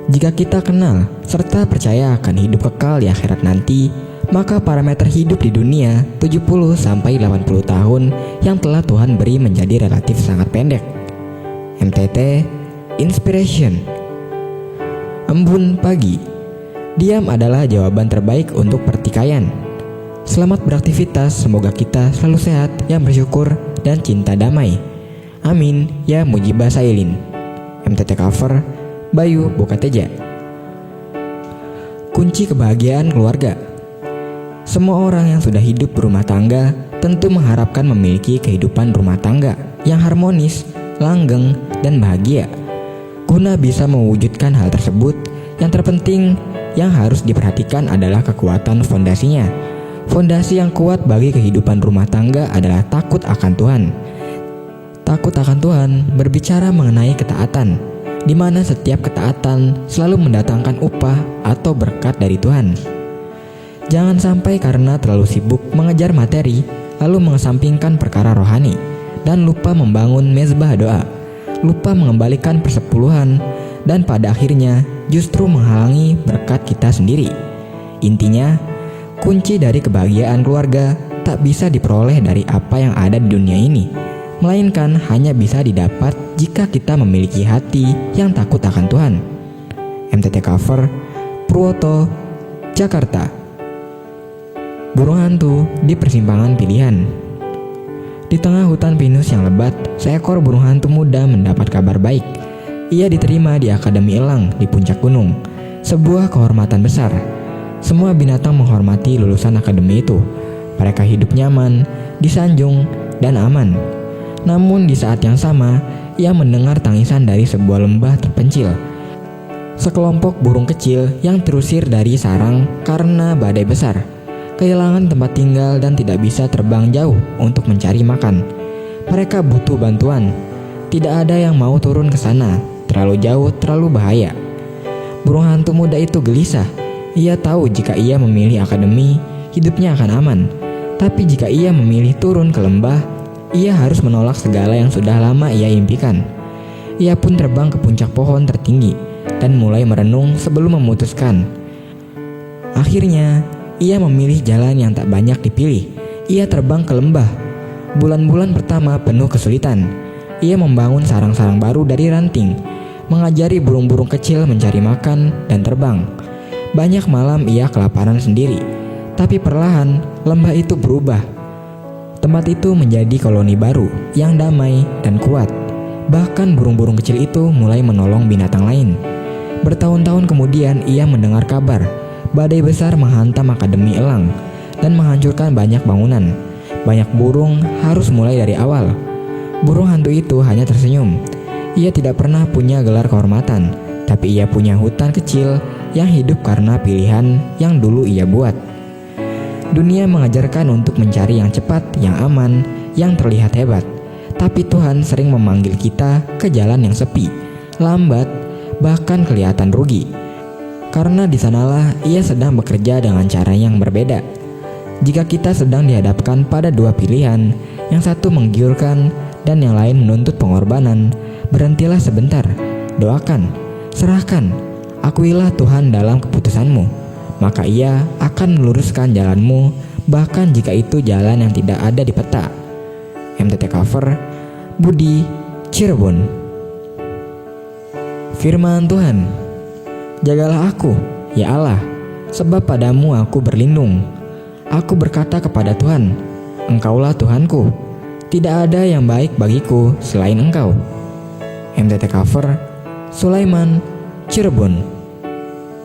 Jika kita kenal serta percaya akan hidup kekal di akhirat nanti, maka parameter hidup di dunia 70-80 tahun yang telah Tuhan beri menjadi relatif sangat pendek. MTT Inspiration. Embun pagi. Diam adalah jawaban terbaik untuk pertikaian. Selamat beraktivitas, semoga kita selalu sehat, yang bersyukur, dan cinta damai. Amin, ya Mujibah Sailin. MTT cover Bayu Bokateja. Kunci kebahagiaan keluarga. Semua orang yang sudah hidup berumah tangga tentu mengharapkan memiliki kehidupan rumah tangga yang harmonis, langgeng, dan bahagia. Guna bisa mewujudkan hal tersebut, yang terpenting yang harus diperhatikan adalah kekuatan fondasinya. Fondasi yang kuat bagi kehidupan rumah tangga adalah takut akan Tuhan. Takut akan Tuhan berbicara mengenai ketaatan, di mana setiap ketaatan selalu mendatangkan upah atau berkat dari Tuhan. Jangan sampai karena terlalu sibuk mengejar materi, lalu mengesampingkan perkara rohani, dan lupa membangun mezbah doa, lupa mengembalikan persepuluhan, dan pada akhirnya justru menghalangi berkat kita sendiri. Intinya, kunci dari kebahagiaan keluarga tak bisa diperoleh dari apa yang ada di dunia ini, melainkan hanya bisa didapat jika kita memiliki hati yang takut akan Tuhan. MTT cover Purwoto, Jakarta. Burung hantu di persimpangan pilihan. Di tengah hutan pinus yang lebat, seekor burung hantu muda mendapat kabar baik. Ia diterima di Akademi Elang di puncak gunung, sebuah kehormatan besar. Semua binatang menghormati lulusan akademi itu. Mereka hidup nyaman, disanjung, dan aman. Namun di saat yang sama, ia mendengar tangisan dari sebuah lembah terpencil. Sekelompok burung kecil yang terusir dari sarang karena badai besar, kehilangan tempat tinggal dan tidak bisa terbang jauh untuk mencari makan. Mereka butuh bantuan. Tidak ada yang mau turun ke sana. Terlalu jauh, terlalu bahaya. Burung hantu muda itu gelisah. Ia tahu jika ia memilih akademi, hidupnya akan aman. Tapi jika ia memilih turun ke lembah, ia harus menolak segala yang sudah lama ia impikan. Ia pun terbang ke puncak pohon tertinggi dan mulai merenung sebelum memutuskan. Akhirnya, ia memilih jalan yang tak banyak dipilih. Ia terbang ke lembah. Bulan-bulan pertama penuh kesulitan. Ia membangun sarang-sarang baru dari ranting, mengajari burung-burung kecil mencari makan dan terbang. Banyak malam ia kelaparan sendiri, tapi perlahan lembah itu berubah. Tempat itu menjadi koloni baru yang damai dan kuat. Bahkan burung-burung kecil itu mulai menolong binatang lain. Bertahun-tahun kemudian ia mendengar kabar badai besar menghantam Akademi Elang dan menghancurkan banyak bangunan. Banyak burung harus mulai dari awal. Burung hantu itu hanya tersenyum. Ia tidak pernah punya gelar kehormatan, tapi ia punya hutan kecil yang hidup karena pilihan yang dulu ia buat. Dunia mengajarkan untuk mencari yang cepat, yang aman, yang terlihat hebat. Tapi Tuhan sering memanggil kita ke jalan yang sepi, lambat, bahkan kelihatan rugi. Karena di sanalah ia sedang bekerja dengan cara yang berbeda. Jika kita sedang dihadapkan pada dua pilihan, yang satu menggiurkan dan yang lain menuntut pengorbanan, berhentilah sebentar, doakan, serahkan, akuilah Tuhan dalam keputusanmu, maka ia akan meluruskan jalanmu, bahkan jika itu jalan yang tidak ada di peta. MTT cover Budi, Cirebon. Firman Tuhan. Jagalah aku, ya Allah, sebab padamu aku berlindung. Aku berkata kepada Tuhan, Engkaulah Tuhanku, tidak ada yang baik bagiku selain Engkau. MTT cover Sulaiman, Cirebon.